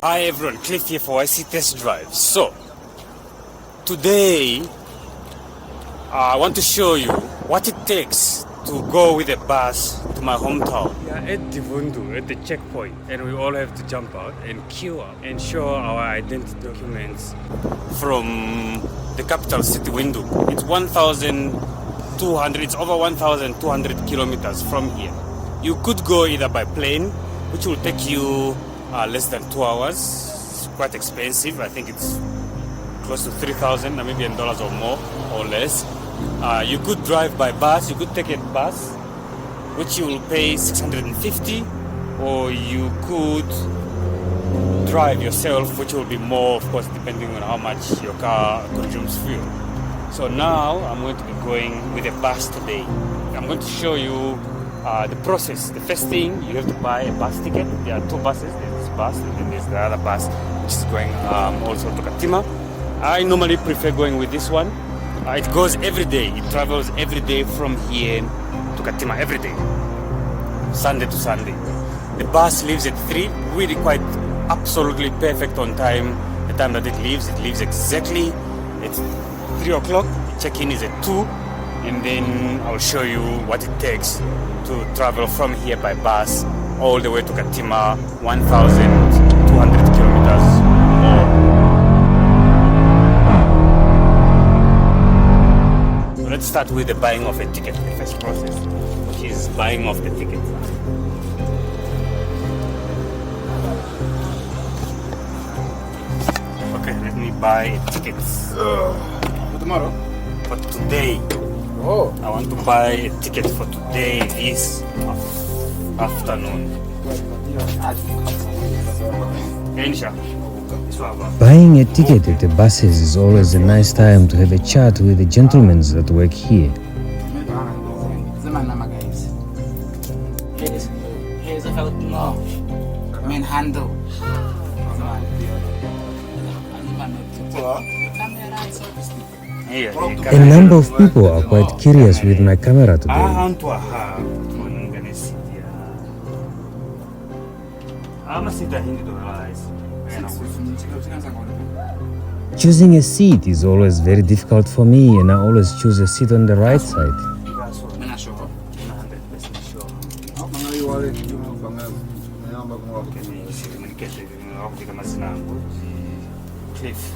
Hi everyone, Cliff here for yctestdrive. So, today I want to show you what it takes to go with a bus to my hometown. We are at Divundu, at the checkpoint, and we all have to jump out and queue up and show our identity documents from the capital city, Windhoek. It's 1,200, it's over 1,200 kilometers from here. You could go either by plane, which will take you less than 2 hours. It's quite expensive. I think it's close to 3,000 Namibian dollars or more or less. You could drive by bus. You could take a bus, which you will pay 650, or you could drive yourself, which will be more, of course, depending on how much your car consumes fuel. So now I'm going to be going with a bus today. I'm going to show you the process. The first thing, you have to buy a bus ticket. There are two buses. There's this bus and then there's the other bus, which is going also to Katima. I normally prefer going with this one. It goes every day. It travels every day from here to Katima, every day, Sunday to Sunday. The bus leaves at 3, really quite absolutely perfect on time. The time that it leaves exactly at 3 o'clock. Check-in is at 2. And then I'll show you what it takes to travel from here by bus all the way to Katima, 1,200 kilometers more. So let's start with the buying of a ticket, the first process, which is buying of the ticket. Okay, let me buy tickets. For tomorrow? For today. Oh. I want to buy a ticket for today, this afternoon. Buying a ticket at the buses is always a nice time to have a chat with the gentlemen that work here. A number of people are quite curious with my camera today. Choosing a seat is always very difficult for me, and I always choose a seat on the right side. Cliff.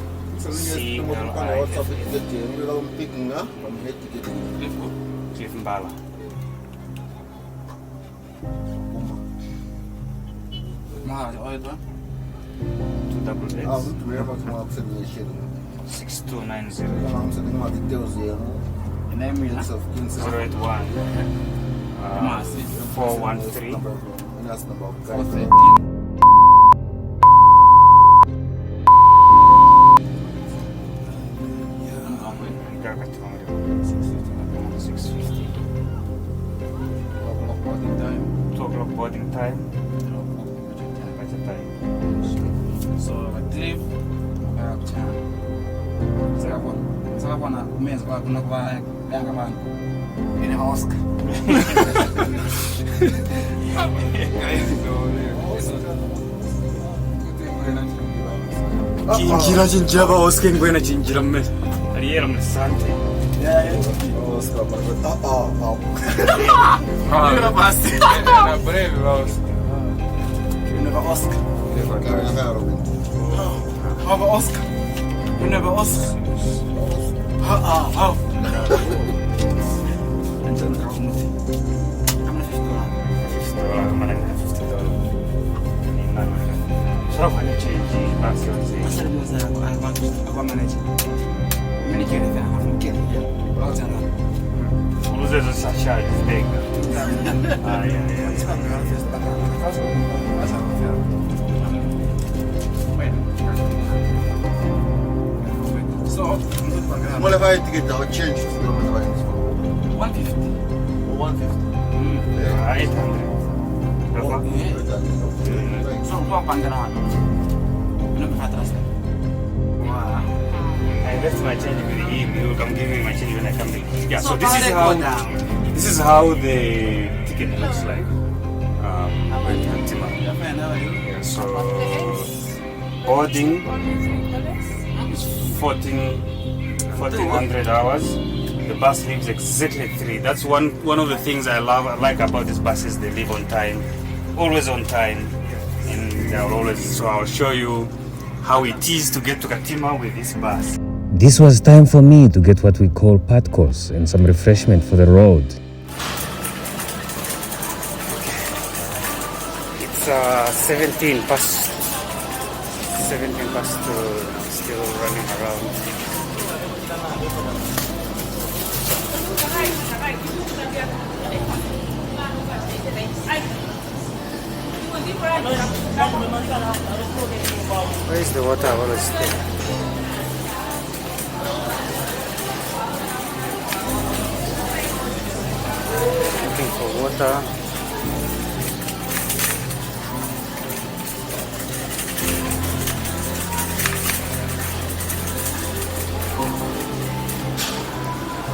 Cliff Mbala. Two double X. 6290. 081. 413. 413. Boarding time. So I leave. Saka bona umenza kwa kuna kwa yanga abantu. Ine Oscar. Chinchira ba Oscar ngwena chinchira mme. Ariera msante. Oscar para You're basti. Na breve vamos. You never Oscar. How about Oscar? You never Oscar. How? And then I'm not $50. So how many change? I want manage. Many get it. I'm getting it. There's a sachet is big. So, what if I had to get the change? 150. 150. 800. So, what Pandaran? I left my change with him. He will come give me my change when I come back. Yeah, so this is how the ticket looks like. Yeah, so boarding is 1400 hours. The bus leaves exactly 3. That's one of the things I like about these buses. They leave on time, always on time, and they'll always. So I'll show you how it is to get to Katima with this bus. This was time for me to get what we call patkos and some refreshment for the road. It's 17 past 2. I'm still running around. Where is the water? I always stay. Looking for water.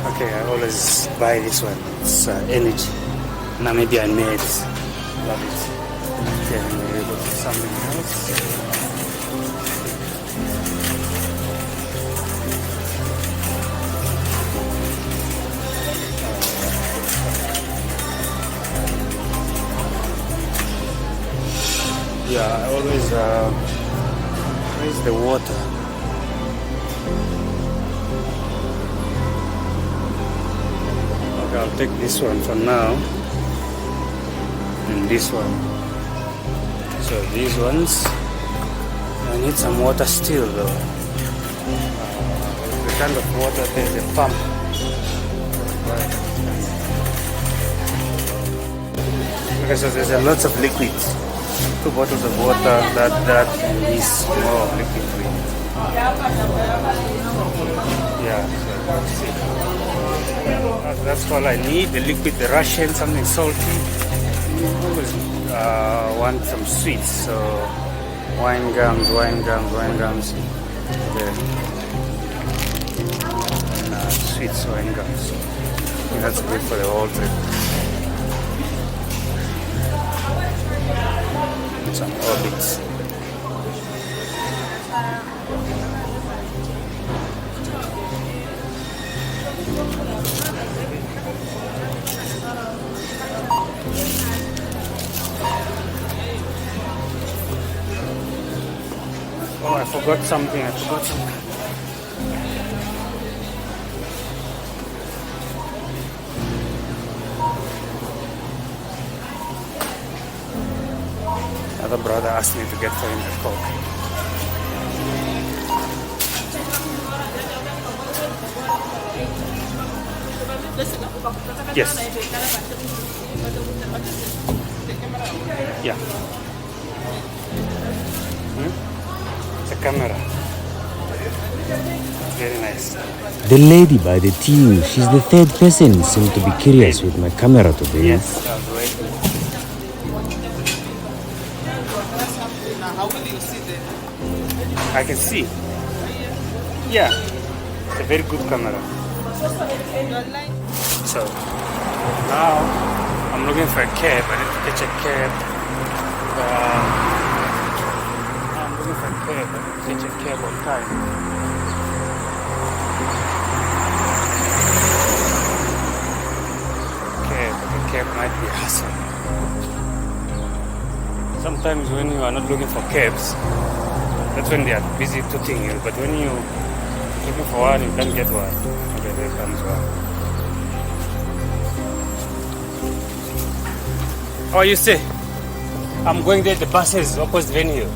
Okay, I always buy this one. It's energy. Namibian made. Love it. Okay, we go to something else. Yeah, I always where's the water? Okay, I'll take this one for now, and this one. So these ones, I need some water still though. The kind of water, there's a pump. Okay, so there's a lots of liquid. 2 bottles of water, that, and this more liquid drink. Yeah, so let's see. That's all I need. The liquid, the Russian, something salty. I always want some sweets, so wine gums. Okay. And sweets, wine gums. I think that's good for the whole trip. Some orbits. Oh, I forgot something. The brother asked me to get for him a Coke. Yes. Yeah. It's a camera. Very nice. The lady by the tea, she's the third person who seemed to be curious with my camera today. Yes, I was waiting. I can see. Yeah, it's a very good camera. So now I'm looking for a cab. I need to catch a cab. I'm looking for a cab. I need to catch a cab on time. The cab might be a hassle. Sometimes when you are not looking for cabs, that's when they are busy tooting you. But when you're looking for one, you can't get one. Okay, there comes one. Oh, you see, I'm going there. The bus is opposite venue.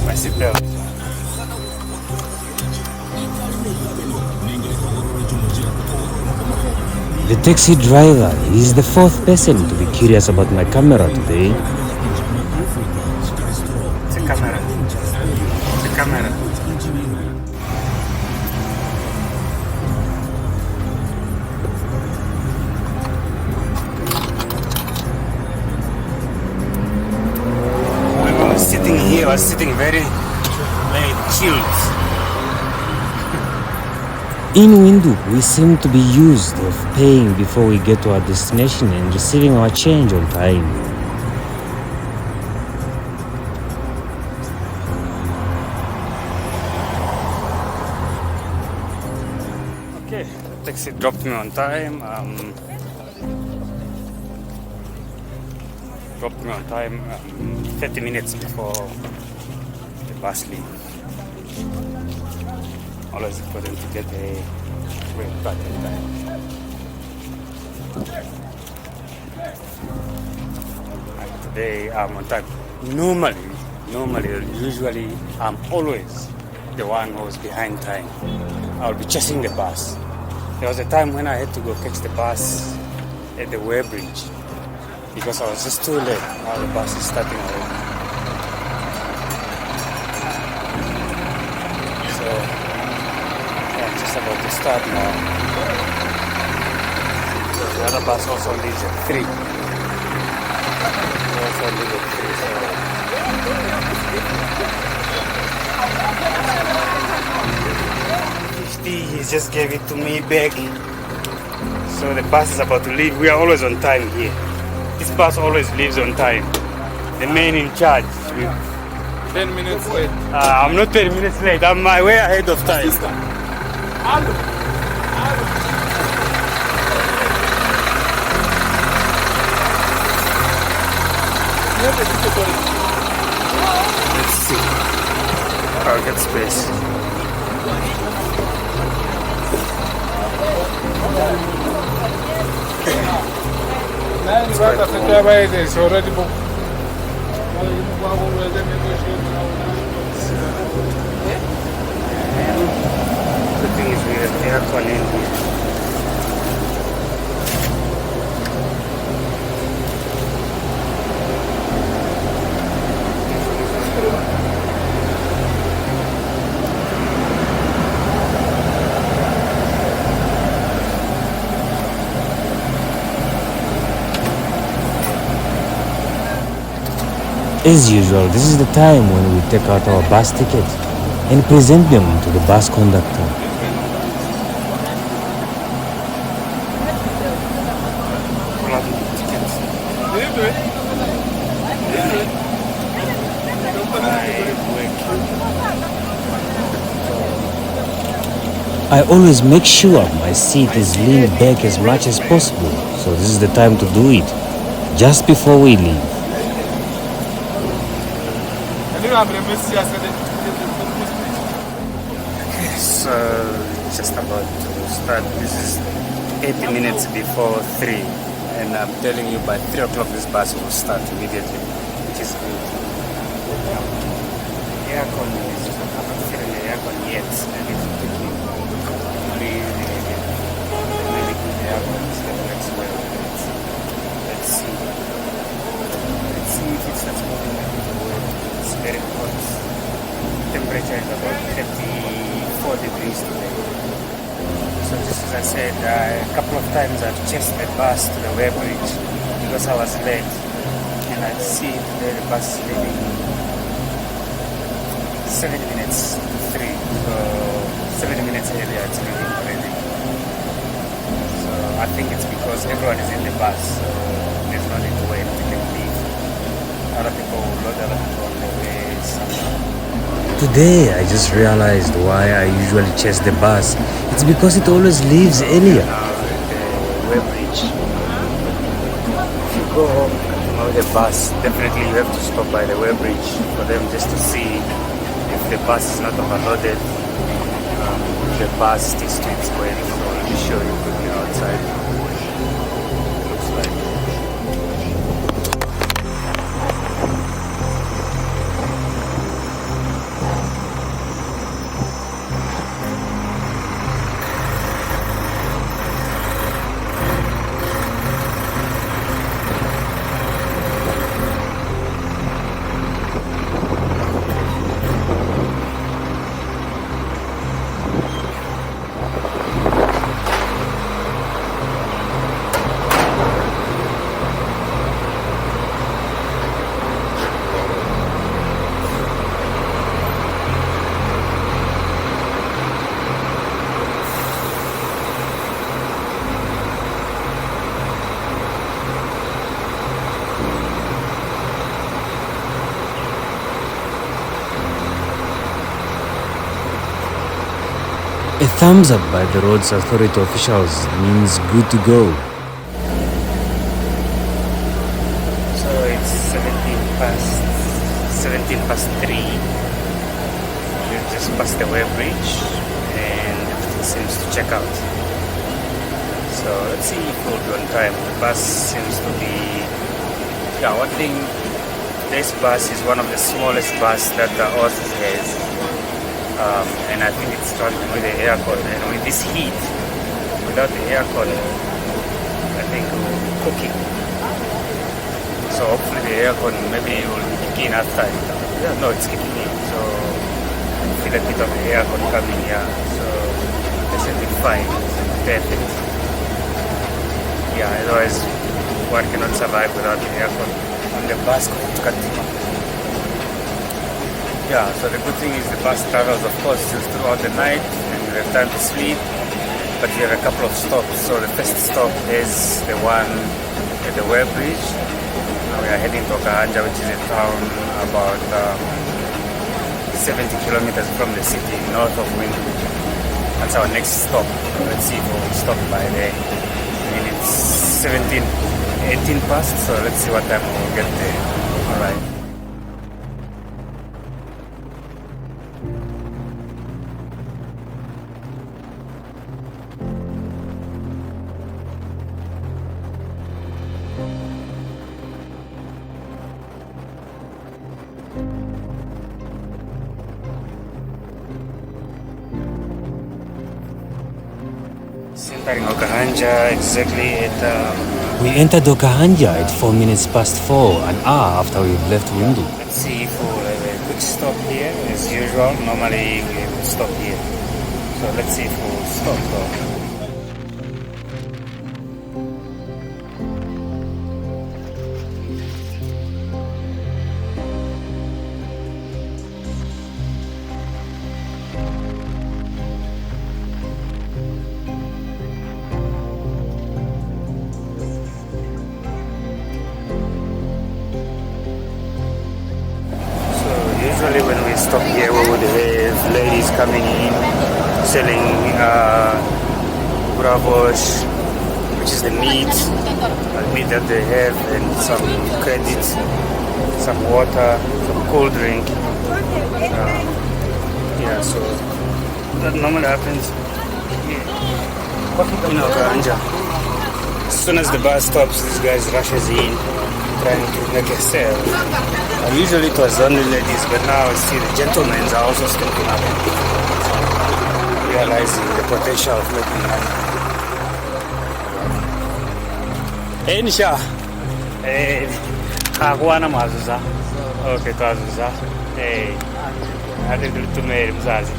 My seatbelt. The taxi driver is the 4th person to be curious about my camera today. It's a camera. It's a camera. When I was sitting here, I was sitting very chilled. In Windhoek, we seem to be used of paying before we get to our destination and receiving our change on time. Okay, taxi dropped me on time. Dropped me on time 30 minutes before the bus leave. Always important to get a way back in time. And today I'm on time. Usually I'm always the one who's behind time. I'll be chasing the bus. There was a time when I had to go catch the bus at the Way Bridge because I was just too late. Now the bus is starting already. So yeah, it's just about to start now. So the other bus also leaves at 3. They also leave at 3. So he just gave it to me back. So the bus is about to leave. We are always on time here. This bus always leaves on time. The man in charge. 10 minutes late. I'm not 10 minutes late. I'm way ahead of time. Let's see. I'll get space. It's already booked. The thing is, we have aircon in here. As usual, this is the time when we take out our bus tickets and present them to the bus conductor. I always make sure my seat is leaned back as much as possible, so this is the time to do it, just before we leave. So just about to start. This is 80 minutes before 3, and I'm telling you by 3 o'clock this bus will start immediately, which is good. The aircon is, I'm not feeling the aircon yet. I need to take it really good aircon so it works well. Let's see. Let's see if it starts moving a bit away. It's very hot. Temperature is about 34 degrees today. So just as I said, a couple of times I've chased the bus to the Way Bridge because I was late. And I see today the bus is leaving 7 minutes to 3. So 7 minutes earlier it's leaving already. So I think it's because everyone is in the bus, so there's no need to wait, they can leave. Other people will load other people on the way somewhere. Today I just realized why I usually chase the bus. It's because it always leaves earlier. Now the Way Bridge. If you go on the bus, definitely you have to stop by the Way Bridge for them just to see if the bus is not overloaded. If the bus sticks to its way, so let me show you quickly outside. Looks like. thumbs up by the roads authority officials means good to go. So it's 17 past 3. We've just passed the Way Bridge and everything seems to check out. So let's see if we'll be on time. The bus seems to be... Yeah, one thing, this bus is one of the smallest bus that the Oz has. And I think it's running with the aircon. And with this heat, without the aircon, I think we'll be cooking. So hopefully the aircon maybe will kick in after. Yeah, no, it's kicking in. So I feel a bit of the aircon coming here. So this will be fine. Perfect. Yeah, otherwise one cannot survive without the aircon on the bus going to Katima. Yeah, so the good thing is the bus travels, of course, throughout the night and you have time to sleep, but you have a couple of stops. So the first stop is the one at the Way Bridge. Now we are heading to Okahanja, which is a town about 70 kilometers from the city, north of Windhoek. That's our next stop. Let's see if we'll stop by there. I mean, it's 18 past, so let's see what time we'll get there. Alright. Entering Okahanja exactly at... We entered Okahanja at 4 minutes past 4, an hour after we've left Rundu. Let's see if we'll have a quick stop here. As usual, normally we will stop here. So let's see if we'll stop though. Usually when we stop here we would have ladies coming in selling bravosh, which is the meat that they have, and some credit, some water, some cold drink. Yeah, so that normally happens in Okahanja. As soon as the bus stops, these guys rushes in trying to make a sale. And usually it was only ladies, but now I see the gentlemen are also stepping up, realizing the potential of making money. Enisha, hakuwana mazuza. Okay, twazuza. Ade tulitumere mzazi.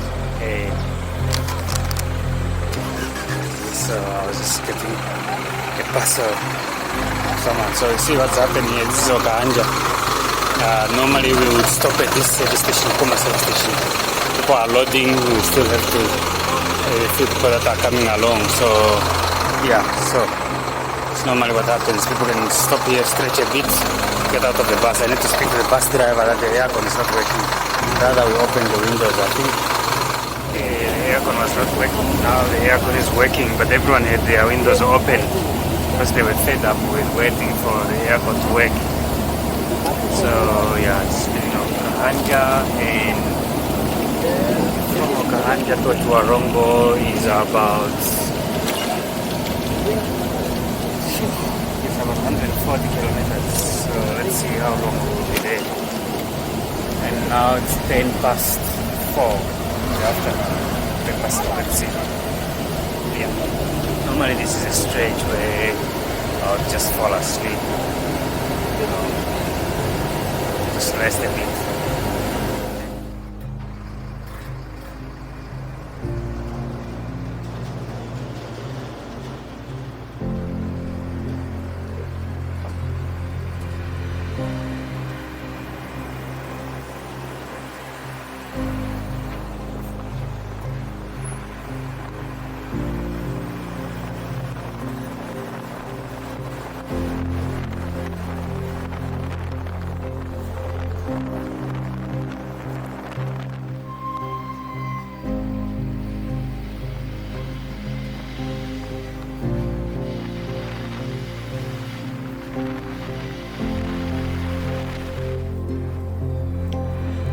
So I was just getting a parcel of someone. So you see what's happening here. This is Okahanja. Normally we would stop at this service station, commercial station. People are loading, we still have to few people that are coming along. So yeah, so it's normally what happens. People can stop here, stretch a bit, get out of the bus. I need to speak to the bus driver that the aircon is not working. Rather we open the windows. I think the aircon was not working. Now the aircon is working, but everyone had their windows open because they were fed up with waiting for the aircon to work. So yeah, it's been Okahanja, and from Okahanja to Otjiwarongo is about 140 kilometers. So let's see how long we'll be there. And now it's 10 past 4 in the afternoon. 10 past 4, let's see. Yeah. Normally this is a stretch where I'll just fall asleep. Just rest a bit.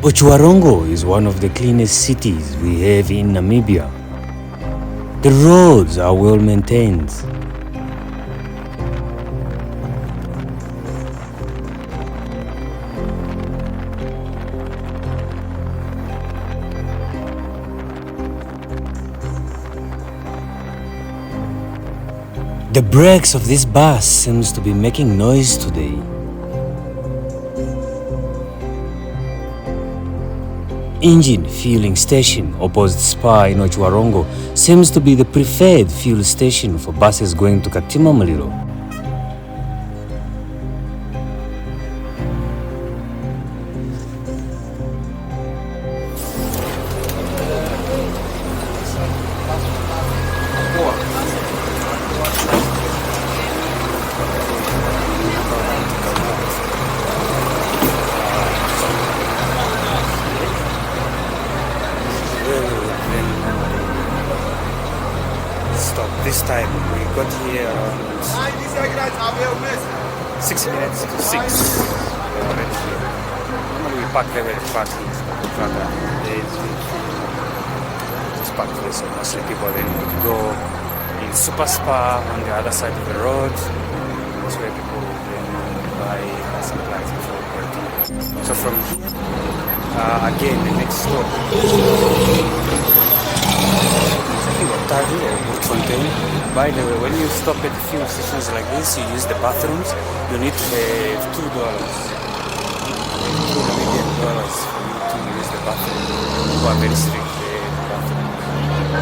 Otjiwarongo is one of the cleanest cities we have in Namibia. The roads are well maintained. The brakes of this bus seems to be making noise today. Engine fueling station opposite Spa in Otjiwarongo seems to be the preferred fuel station for buses going to Katima, Mulilo. Stop. This time we got here around 6 minutes to 6. We are already here. Normally we park there where the park is. Just park there, so mostly people then would go in Super Spa on the other side of the road. That's where people would then buy supplies before working. So from here, again the next stop. Tavi or Woodfontein. By the way, when you stop at fuel stations like this, you use the bathrooms, you need to have $2. $2 Namibian dollars for you to use the bathroom. People are very strict with the bathroom.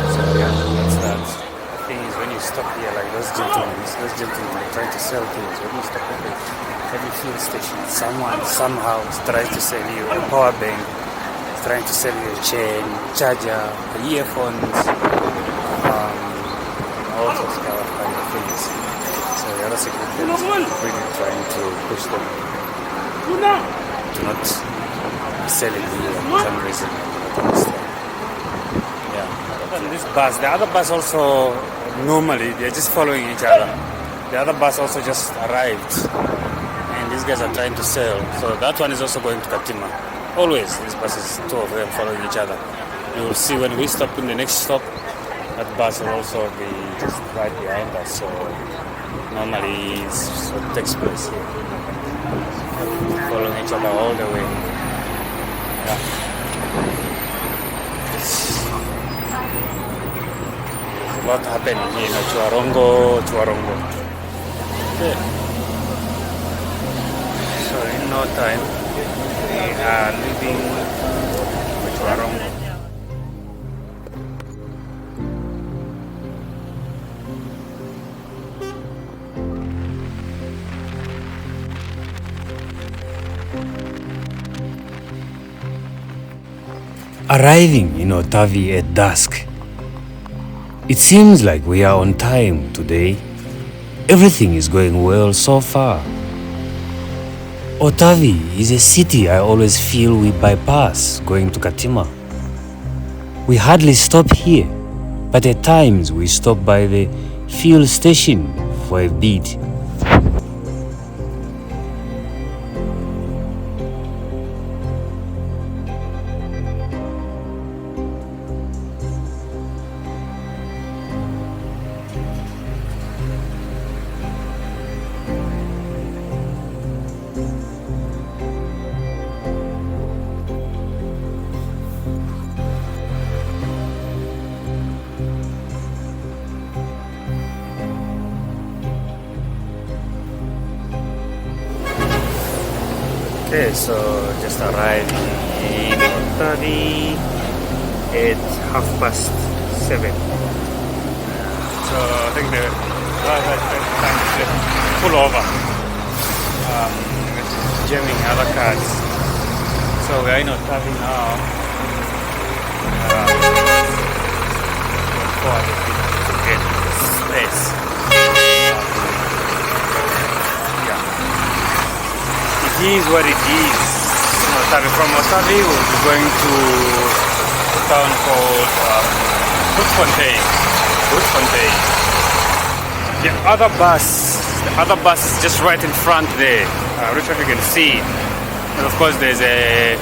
So yeah, that's that. The thing is, when you stop here, like those gentlemen are trying to sell things. When you stop at every fuel station, someone somehow tries to sell you a power bank, trying to sell you a chain, charger, earphones, all sorts of kind of things. So the other security is really trying to push them to not be selling here for some reason. Yeah. Other than this bus, the other bus also normally they're just following each other. The other bus also just arrived, and these guys are trying to sell. So that one is also going to Katima. Always these buses, two of them following each other. You will see when we stop in the next stop, that bus will also be just right behind us. So normally it's what takes place here. Following each other all the way. Yeah. There's a lot happening here in Otjiwarongo. Okay. So in no time we are leaving Otjiwarongo. Arriving in Otavi at dusk. It seems like we are on time today. Everything is going well so far. Otavi is a city I always feel we bypass going to Katima. We hardly stop here, but at times we stop by the fuel station for a bit. Okay, so just arrived in Otavi at 7:30. So I think the time to pull over, jamming other cars. So we are in Otavi now. To get space. It is what it is. From Otavi we'll be going to a town called Woodfontein. The other bus is just right in front there. I'm not sure if you can see. And of course there's a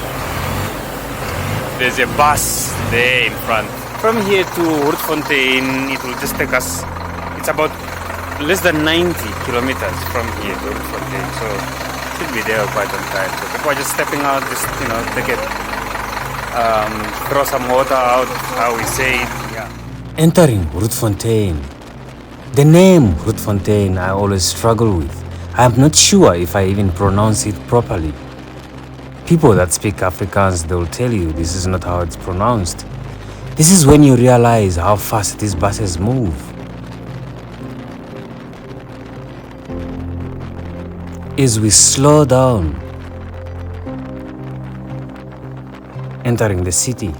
There's a bus there in front. From here to Grootfontein, it will just take us, it's about less than 90 kilometers from here to Grootfontein. So should be there quite on time. So people are just stepping out, just, take it, throw some water out, how we say it. Yeah. Entering Grootfontein. The name Grootfontein I always struggle with. I am not sure if I even pronounce it properly. People that speak Afrikaans, they'll tell you this is not how it's pronounced. This is when you realize how fast these buses move. As we slow down, entering the city.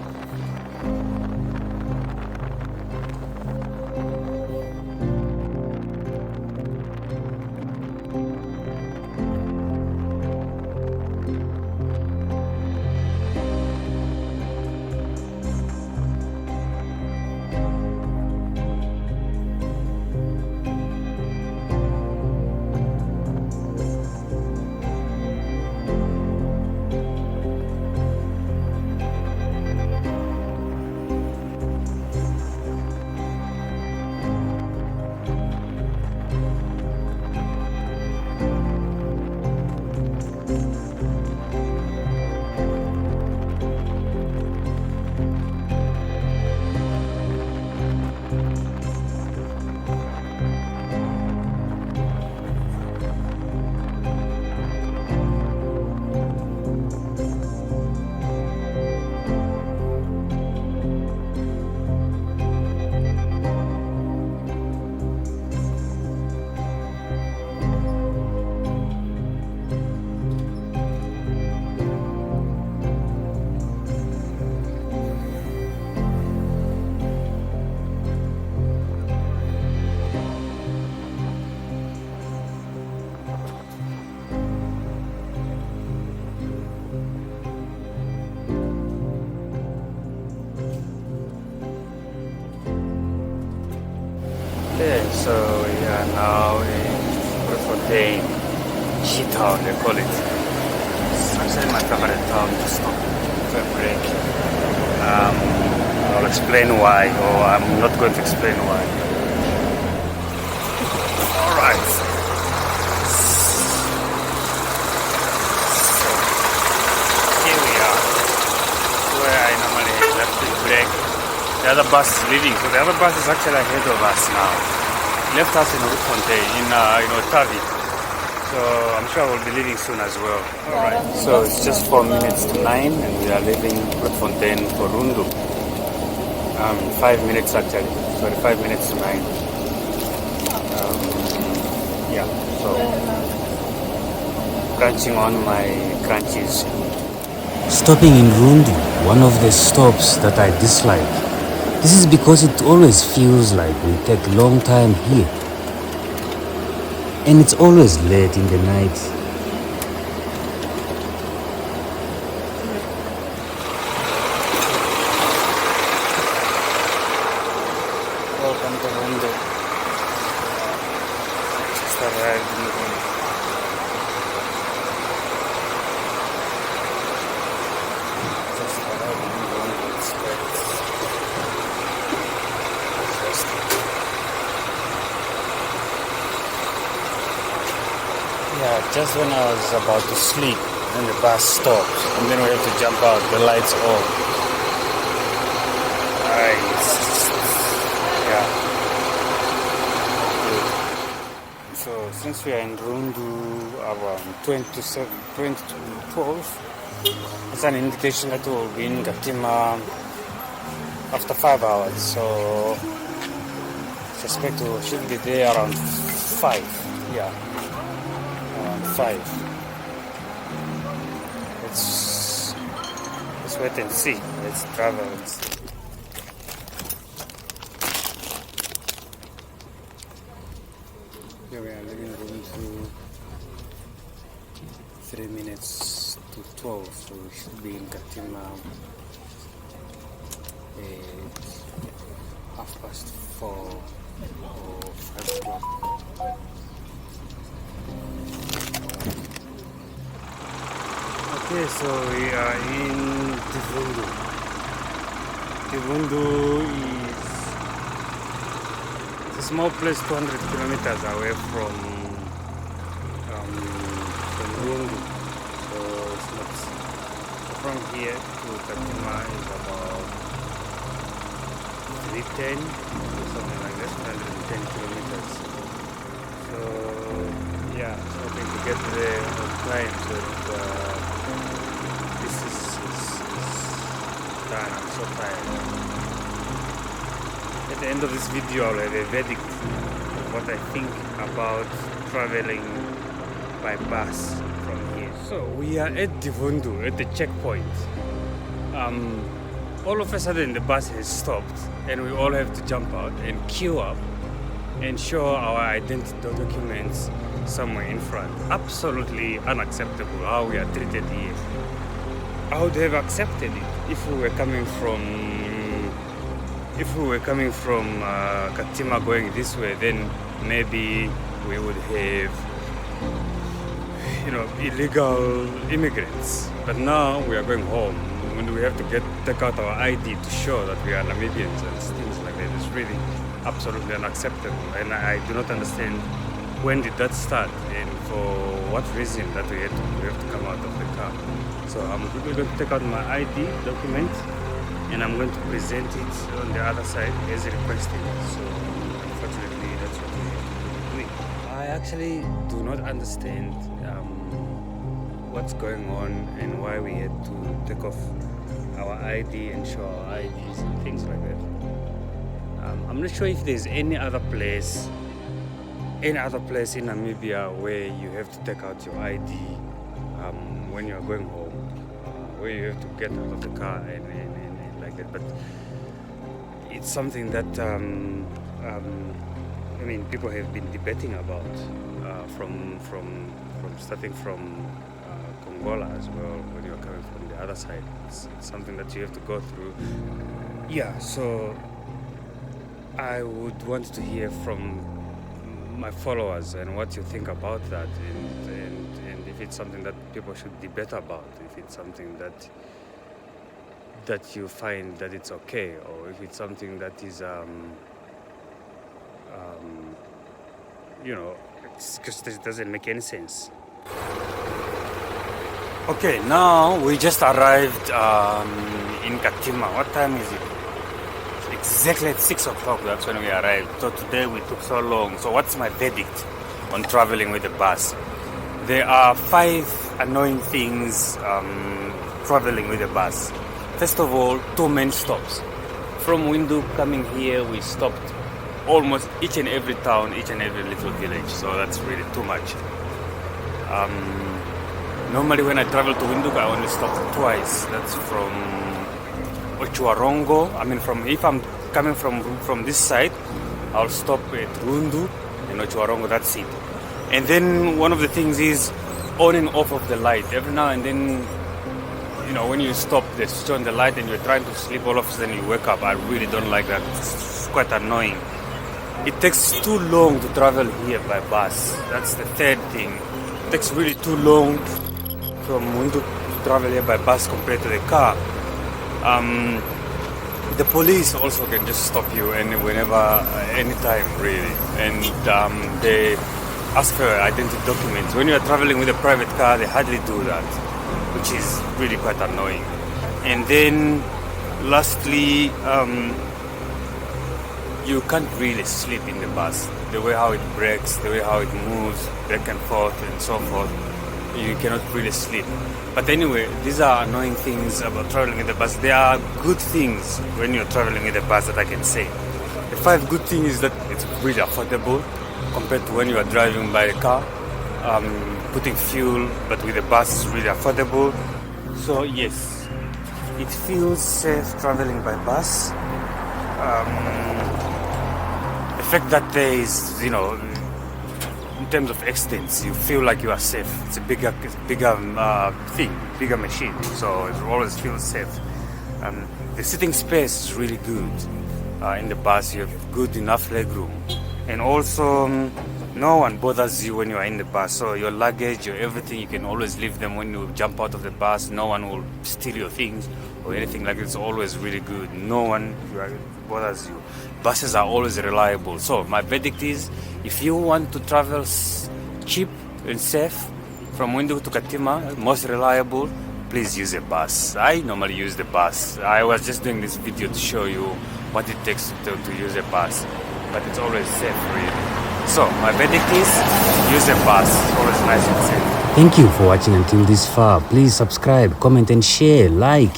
Okay, so we are now in Grootfontein, Town, they call it. It's actually my favorite town to stop for a break. I'll explain why, or I'm not going to explain why. Alright. So, here we are, where I normally left the break. The other bus is leaving, so the other bus is actually ahead of us now. Left us in Grootfontein, in Otavi. So I'm sure we'll be leaving soon as well. Alright, so it's just 4 minutes to 9 and we are leaving Grootfontein for Rundu. 5 minutes actually, sorry, 5 minutes to 9. Yeah, so crunching on my crunchies. Stopping in Rundu, one of the stops that I dislike. This is because it always feels like we take a long time here. And it's always late in the night. Welcome to Rundu. Just arrived in Rundu. Just arrived in Rundu. It's quite yeah, just when I was about to sleep, then the bus stopped, and then we had to jump out, the lights off. Yeah. Good. So since we are in Rundu around 20 to 12, it's an indication that we'll be in Katima after 5 hours. So suspect we should be there around 5. Yeah. 5. Let's wait and see. Let's travel. Here we are leaving room to 3 minutes to 12, so we should be in Katima at 4:30 or 5 o'clock. Okay, so we are in Divundu. Divundu is it's a small place 200 kilometers away from Rundu. So it's not from here to Katima is about 310 or something like that, 110 kilometers. So yeah, hoping to get there on time so that this is done. I'm so tired. At the end of this video I'll have a verdict of what I think about traveling by bus from here. So we are at Divundu at the checkpoint. All of a sudden the bus has stopped and we all have to jump out and queue up and show our identity documents somewhere in front. Absolutely unacceptable how we are treated here. I would have accepted it if we were coming from Katima going this way. Then maybe we would have, illegal immigrants. But now we are going home when we have to take out our ID to show that we are Namibians and things like that. It's really absolutely unacceptable, and I do not understand when did that start and for what reason that we have to come out of the car. So I'm quickly going to take out my ID document and I'm going to present it on the other side as requested. So unfortunately that's what we have to do. I actually do not understand what's going on and why we had to take off our ID and show our IDs and things like that. I'm not sure if there's any other place in Namibia where you have to take out your ID when you are going home, where you have to get out of the car and like that. But it's something that people have been debating about starting from Congola as well. When you're coming from the other side, it's something that you have to go through. Yeah, so I would want to hear from my followers and what you think about that, and if it's something that people should debate about, if it's something that you find that it's okay, or if it's something that is because it doesn't make any sense. Okay, now we just arrived in Katima. What time is it? Exactly at 6 o'clock, that's when we arrived. So today we took so long. So what's my verdict on traveling with the bus? There are 5 annoying things traveling with the bus. First of all, 2 main stops. From Windhoek coming here, we stopped almost each and every town, each and every little village. So that's really too much. Normally when I travel to Windhoek, I only stop twice. That's from Otjiwarongo. If I'm coming from this side, I'll stop at Rundu and Otjiwarongo. That's it. And then one of the things is on and off of the light. Every now and then, when you stop, they switch on the light and you're trying to sleep, all of a sudden you wake up. I really don't like that. It's quite annoying. It takes too long to travel here by bus. That's the third thing. It takes really too long from Windhoek to travel here by bus compared to the car. The police also can just stop you anytime really, and they ask for identity documents. When you are traveling with a private car, they hardly do that, which is really quite annoying. And then lastly, you can't really sleep in the bus. The way how it brakes, the way how it moves back and forth and so forth, you cannot really sleep. But anyway, these are annoying things about traveling in the bus. There are good things when you're traveling in the bus that I can say. The 5 good things is that it's really affordable compared to when you are driving by a car, putting fuel, but with the bus is really affordable. So yes, it feels safe traveling by bus. The fact that there is, in terms of accidents, you feel like you are safe. It's a bigger machine, so it always feels safe. The sitting space is really good in the bus. You have good enough legroom, and also no one bothers you when you are in the bus. So your luggage, your everything, you can always leave them when you jump out of the bus. No one will steal your things or anything like it's always really good. No one bothers you. Buses are always reliable. So my verdict is, if you want to travel cheap and safe from Windhoek to Katima, most reliable, please use a bus. I normally use the bus. I was just doing this video to show you what it takes to use a bus, but it's always safe really. So my verdict is, use a bus. It's always nice and safe. Thank you for watching until this far. Please subscribe, comment and share, like.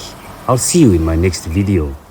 I'll see you in my next video.